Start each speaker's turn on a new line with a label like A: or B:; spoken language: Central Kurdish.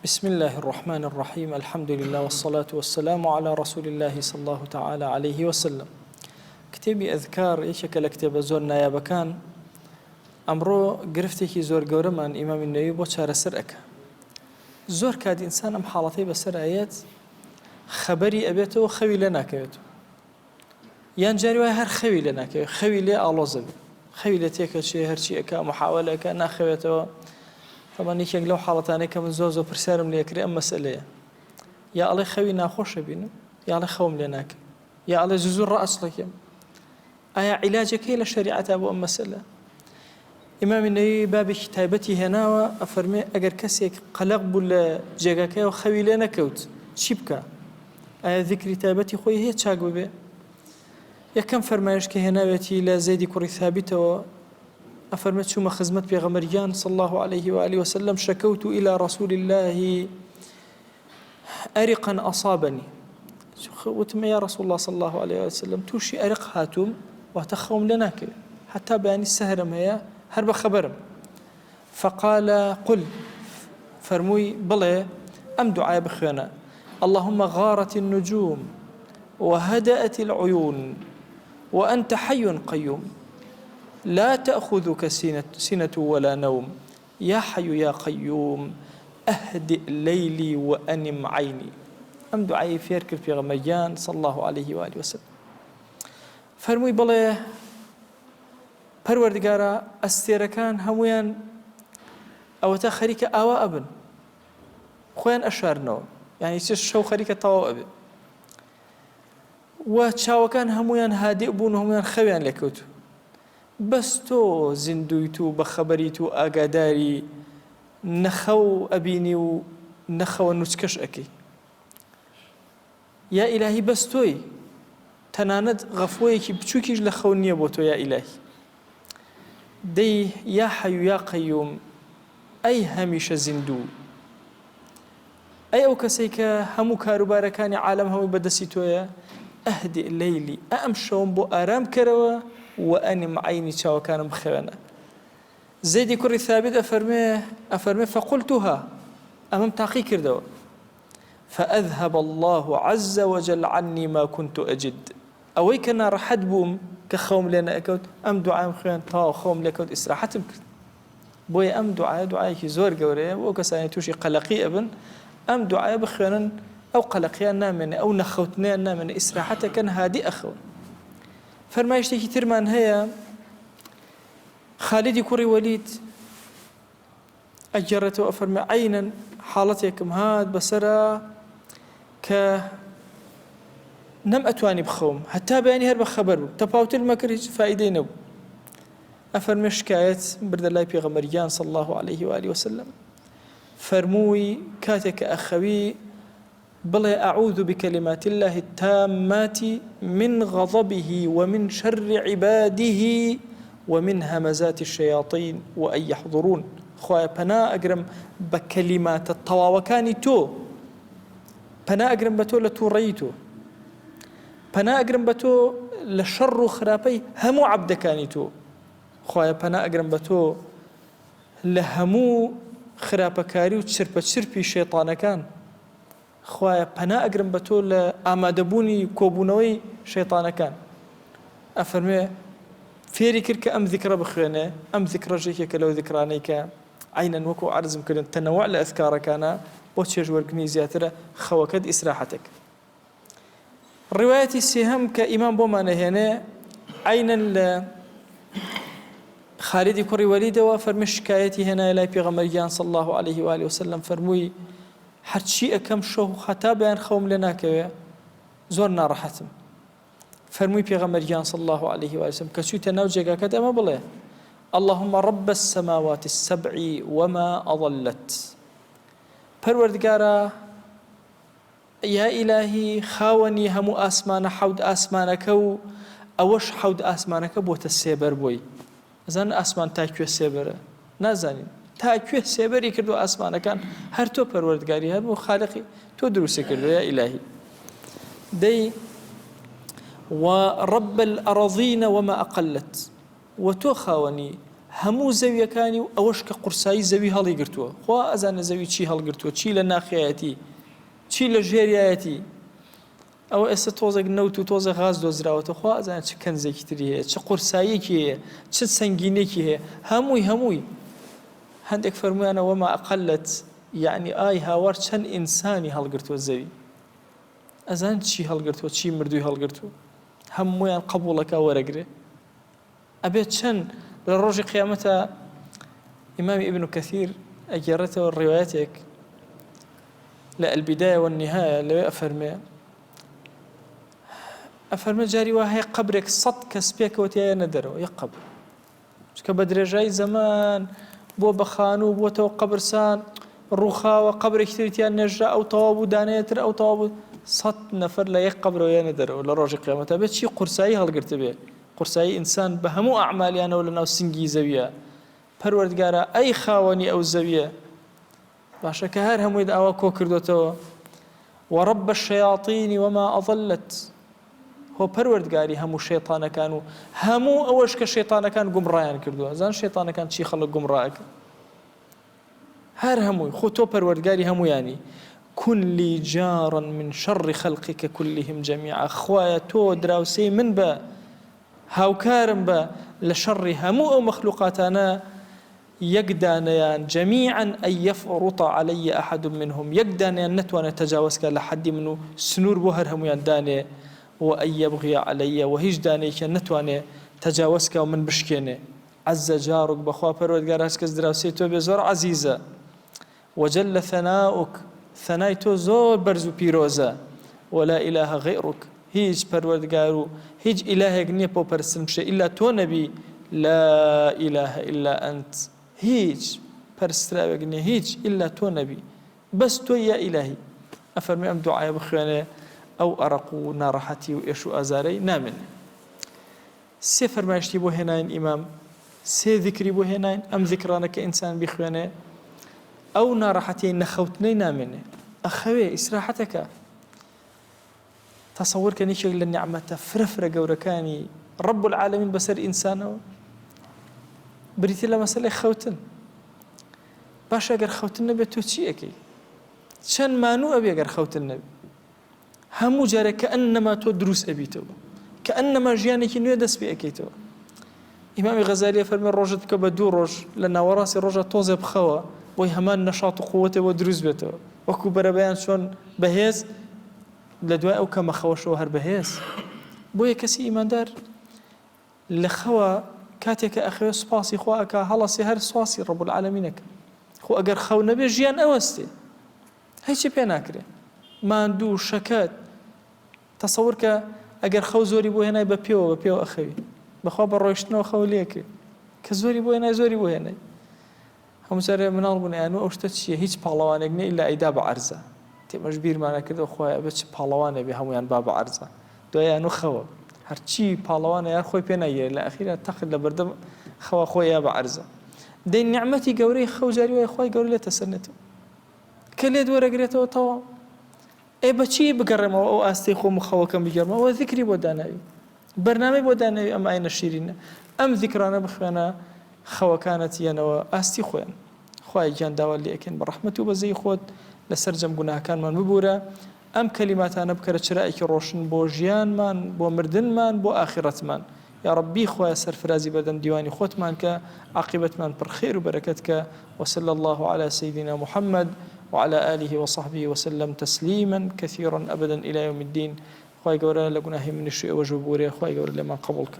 A: بسم الله الرحمن الرحيم الحمد لله والصلاة والسلام على رسول الله صلى الله تعالى عليه وسلم. كتابي أذكار يشك لكتاب زور نایابەکان ئەمڕۆ گرفتێکی زۆر گەورەمان ئیمامی نەووی بۆ چارەسەر ئەکا. زۆر کات ئینسان ئەم حاڵەتەی بەسەر ئایەت خەبەری ئەبێتەوە خەوی لێ ناکەوێتەوە، یان جاری وایە هەر خەوی لێ ناکەوێت، خەوی لێ ئاڵۆزە بێت، خەوی لێ تێکەچێ هەرچی ئەکا محاولە ئەکا ناخەوێتەوە. طبعا یەکێک لەو حاڵەتانەی کە من زۆر پرسیارم لێ کرێ ئەم مەسئلەیە، یا ئەڵێ خەوی ناخۆشە بینم، یا ئەڵێ خەوم لێ ناکەم، یا ئەڵێ زوو ڕائەسڵەکەم. ئایا عیلاجەکەی لە شەریعەتا بۆ ئەم مەسئلە؟ ئیمامی نەووی بابێکی تایبەتی هێناوە، ئەفەرمێ ئەگەر کەسێک قەلەق بوو لە جێگاکەیەوە خەوی لێ نەکەوت چی بکە؟ ئایا ذیکری تایبەتی خۆی هەیە چاک ببێ؟ یەکەم فەرمایش کە هێناوێتی لە زەیدی کوڕی ثابتەوە، أفرمت شو ما خزمت بيغمريان صلى الله عليه وآله وسلم شكوت إلى رسول الله أرقا أصابني. وتم يا رسول الله صلى الله عليه وسلم توشي أرق هاتم وتخوم لناك حتى باني السهر ميا هرب خبرم. فقال قل فرموي بلى أم دعاء بخينا اللهم غارت النجوم وهدأت العيون وأنت حي قيوم لا تأخذك سنة ولا نوم يا حي يا قيوم أهدئ ليلي وأنم عيني. أم دعائي فيركر في غمريان صلى الله عليه وآله وسلم. فرموي بڵێ پەروەردگارە ئەستێرەکان هەمویان ئەوەتە خەریکە ئاوا ئەبن، خۆیان ئەشارنەوە، یعنی چ شەو خەریکە تەواو ئەبێ، و چاوەکان هەمویان هادئ بوون و هەمویان خەویان لێکەوتو، بەس تۆ زیندویت و بەخەبەریت و ئاگاداری نەخەو ئەبینی و نەخەوە نوچکەش ئەکەی. یا ئیلاهی بەس تۆی، تەنانەت غەفوەیەکی بچووکیش لە خەو نییە بۆ تۆ یا ئیلاهی. دەی یا حەیو یا قەیوم، ئەی هەمیشە زیندوو، ئەی ئەو کەسەی کە هەموو کاروبارەکانی عالەم هەمووی بەدەستی تۆیە، ئەهدئ لەیلی، ئەم شەوم بۆ ئارام کەرەوە وأنم عيني چاوەکانم بخەوێنە. زەیدی کوڕی ثابت ئەفەرمێ فقلتها، ئەمەم تاقی کردەوە، فأذهب الله عز وجل عني ما كنت أجد. ئەوەی کە ناڕەحەت بووم کە خەوم لێ نەئەکەوت، ئەم دوعایم خوێن تاوە خەوم لێکەوت، ئیسراحەتم کرد. بۆیە ئەم دوعایەکی زۆر گەورەیە بۆ کەسانی تووشی قەلەقی ئەبن، ئەم دوعایە بخوێنن، ئەو قەلەقیان نامێنێ، ئەو نەخەوتنیان نامێنێ، ئیسراحەتەکەن هادی ئەخەون. فەرمایشتێکی ترمان هەیە، خالیدی کوڕی وەلید ئەگەڕێتەوە ئەفەرمێ عەینەن حاڵەتێکم هات بەسەرا کە نەم ئەتوانی بخەوم، هەتا بەیانی هەر بە خەبەر بوو، تەپاوتر مەکرد، هیچ فائیدەی نەبوو. ئەفەرمێ شکایەت بردە لای پێغەمبەریان صلی الله عليه وآله وسلم، فەرمووی کاتێک کە ئەخەوی بڵێ أعوذ بكلمات الله التامات من غضبه ومن شر عباده ومن همزات الشياطين وأن يحضرون. خوايا پنا أقرم بكلمات الطواوكاني تو، پنا أقرم بتو لتوريتو، پنا أقرم بتو لشر خرابي همو عبدكاني تو، خوايا پنا أقرم بتو لهمو خرابكاري وتشربي شيطان كان، خوايا پنا ئەگرم بە تۆ لە ئامادەبوونی کۆبوونەوەی شەیطانەکان. ئەفەرمێ فێری کرد کە ئەم ذیکرە بخوێنێ، ئەم ذیکرە ژێکێکە لەو ذیکرانەی کە عینەن وەکو عەرزم کردن تەنەوع لە ئەذکارەکانە بۆ چێژوەرگنی زیاترە، خەوەکەت ئیسراحەتێک. ڕیوایەتی سێهەم کە ئیمام بۆمان ئەهێنێ عینەن لە خالیدی کوڕی وەلیدەوە، فەرمێ شکایەتی هێنایە لای پێغەمبەریان صلی الله عليه وآله وسلم، فەرمووی هەرچی ئەکەم شەو هەتا بەیان خەوم لێ ناکەوێ، زۆر ناڕەحەتم. فەرمووی پێغەمبەریان صلی الله عليه وآله وسلم کە چوویتە ناو جێگاکەت ئەمە بڵێ اللهم رب السماوات السبع وما أضلت. پەروەردگارە یا ئیلاهی خاوەنی هەموو ئاسمانە حەوت ئاسمانەکە و ئەوەش حەوت ئاسمانەکە بۆتە سێبەر بۆی. ئەزانن ئاسمان تاکوێ سێبەرە؟ نازانین. تاکوێ سێبەری کردو ئاسمانەکان، هەر تۆ پەروەردگاری هەموو خالقی تۆ دروستی کردو یا ئیلاهی. دەی ورب الأراضين وما أقلت، وتو خاوني هەموو زەویەکانی و ئەوەش کە قورسایی زەوی هەڵی گرتووە خوا ئەزانە زەوی چی هەڵگرتووە چی لە ناخیایەتی چی لە ژێریایەتی ئەوە ئێستا تۆزێک نەوت و تۆزە غاز دۆزراوەتە خوا ئەزانە چ کەنزێکی تری هەیە چ قورساییەکی هەیە چ سەنگینێکی هەیە هەمووی هەندێک فەرمویانە وەما ئەقەلت یعنی ئای هاوار چەند ئینسانی هەڵگرتووە زەوی ئەزان چی هەڵگرتووە چی مردووی هەڵگرتووە هەموویان قبوڵەکە وەرەگرێ ئەبێت چەند لە ڕۆژی قیامەتە ئیمامی ئیبن کەثیر ئەگێڕێتەوە ڕیوایەتێک لە البداية والنهاية لەوێ ئەفەرمێ جاری وا هەیە قەبرێک 100 کەس پێکەوەتیایە نەدەرەوە یەک قەبر چکە بە درێژایی زەمان بۆ بەخانوو بۆتەوە قەبرسان ڕووخاوە قەبرێکی تریتیان نێژرا ئەو تەواو بوو دانەیەتر ئەو تەواو بوو 100 نەفەر لە یەک قەبرەوە نەدەرەوە لە ڕۆژی قیامەتە بێت چی قورسایی هەڵگرتە بێ قورسایی ئینسان بە هەموو ئەعمالیانەوە لەناو سنگی زەویە پەروەردگارە ئەی خاوەنی ئەو زەویە باشە کە هەر هەمووی ئاوا کۆ کردوتەوە وەڕەب الشەیاطین وما ئەضەلت هۆ پەروەردگاری هەموو شەیطانەکان و هەموو ئەوەش کە شەیطانەکان گومڕایان کردووە زان شەیطانەکان چی خەڵک گومڕایەکە هەر هەمووی خۆ تۆ پەروەردگاری هەموویانی كن لي جارا من شر خلقك كلهم جميعا خوایە تۆ دراوسەی من بە هاوکارم بە لە شەڕی هەموو ئەو مەخلوقاتانە یەکدانەیان جەمیعا ئەن یەفڕوط علي ئەحد منهم یەکدانیان نەتوانێت تەجاوزکە لە حەدی من و سنوور بۆ هەر هەمویان دانێ وأن يبغي علي وهيج دانيك نتواني تجاوزك ومن بشكيني عز جارك بخوا پروردگار هست کس دراوسی تو بزور عزيزة وجل ثناؤك ثناي تو زور برزو بيروزا ولا إله غيرك هيج پروردگارو هيج إلهك نيبو پرستنشه إلا تو نبي لا إله إلا أنت هيج پرستراوك ني هيج إلا تو نبي بس تو يا إلهي أفرمي أم دعاء بخواني ئەو ئەرق و ناڕەحەتی و ئێش و ئازارەی نامن سێ فەرمایشتی بۆ هێناین ئیمام سێ ذیکری بۆ هێناین ئەم ذیکرانە کە ئینسان بیخوێنێ ئەو ناڕەحەتیی نەخەوتنەی نامێنێ ئەخەوێ ئیسراحەتەکە تەسەوور کە نیشێک لە نیعمەتە فرەفرە گەورەکانی ڕەب العالەمین بەسەر ئینسانەوە بریتە لە مەسەلەی خەوتن باشە ئەگەر خەوتن نەبێت تۆ چی ئەەکەی چەند مانوو ئەبێ ئەگەر خەوتن نەبێت هەموو جارێک کە ئەنەما تۆ دروست ئەبیتەوە کە ئەنەما ژیانێکی نوێ دەست پێ ئەەکەیتەوە ئیمامی غەزالیە فەرمێ ڕۆژت بکە بە 2 ڕۆژ لە ناوەڕاستی ڕۆژە تۆزێ بخەوە بۆی هەمان نەشاط و قووەتەوە دروست بێتەوە وەکو بەرەبەیان چۆن بەهێز لە دوای ئەو کەمە خەوەشەوە هەر بەهێز بۆیە کەسی ئیماندار لە خەوە کاتێککە ئەخوێ سوپاسی خوا ئەکا هەڵەسی هەر سواسی ڕەب العالەمینەکە خۆ ئەگەر خەو نەبێ ژیان ئەوەستێ هیچی پێ ناکرێ ماندوو شەکەت تەسەور کە ئەگەر خەو زۆری بۆ هێنای بە پێوە ئەخەوی بەخوا بە ڕۆیشتنەوە خەو لێکرد کە زۆری بۆ هێنای زۆری بۆ هێنای هەموو جارێ مناڵ بوون ئەیانوە ئەو شتە چییە هیچ پاڵەوانێک نێ ئیلا ئەیدا بە عەرزە تێمەش بیرمانە کردەوە خۆیان بە چ پاڵەوانێ بێ هەمویان با بە عەرزە دوایان و خەوە هەرچی پاڵەوانە یان خۆی پێ نایەوێت لە ئەخیرا تەقت لە بەردەم خەوە خۆی یا بە عەرزە دەی نیعمەتی گەورەی خەو جاری وایە خۆی گەورە لێتە سەرنێتەوە کە لێت وەرەگرێتەوە تەواو ئێ بەچی بگەڕێمەوە ئەو ئاستی خۆم و خەوەکەم بگەڕمەوە ئەوە ذیکری بۆ داناوی بەرنامەی بۆ داناوی ئەم ئاینە شیرینە ئەم ذیکرانە بخوێنە خەوەکانت یەنەوە ئاستی خۆیان خوای گیان داوا لێ ئەکەین بە ڕەحمەت و بەزەی خۆت لەسەر جەم گوناهەکانمان ببورە ئەم کەلیماتانە بکەرە چرایەکی ڕۆشن بۆ ژیانمان بۆ مردنمان بۆ ئاخرەتمان یا ربی خوای سەرفرازی بەدەم دیوانی خۆتمان کە عاقبەتمان پڕ خێر و بەرەکەت کە وصلى الله على سيدنا محمد وعلى آله وصحبه وسلم تسليما كثيرا أبدا إلى يوم الدين خواهي قولا لقناهي من الشيء وجبوري خواهي قولا لما قبولك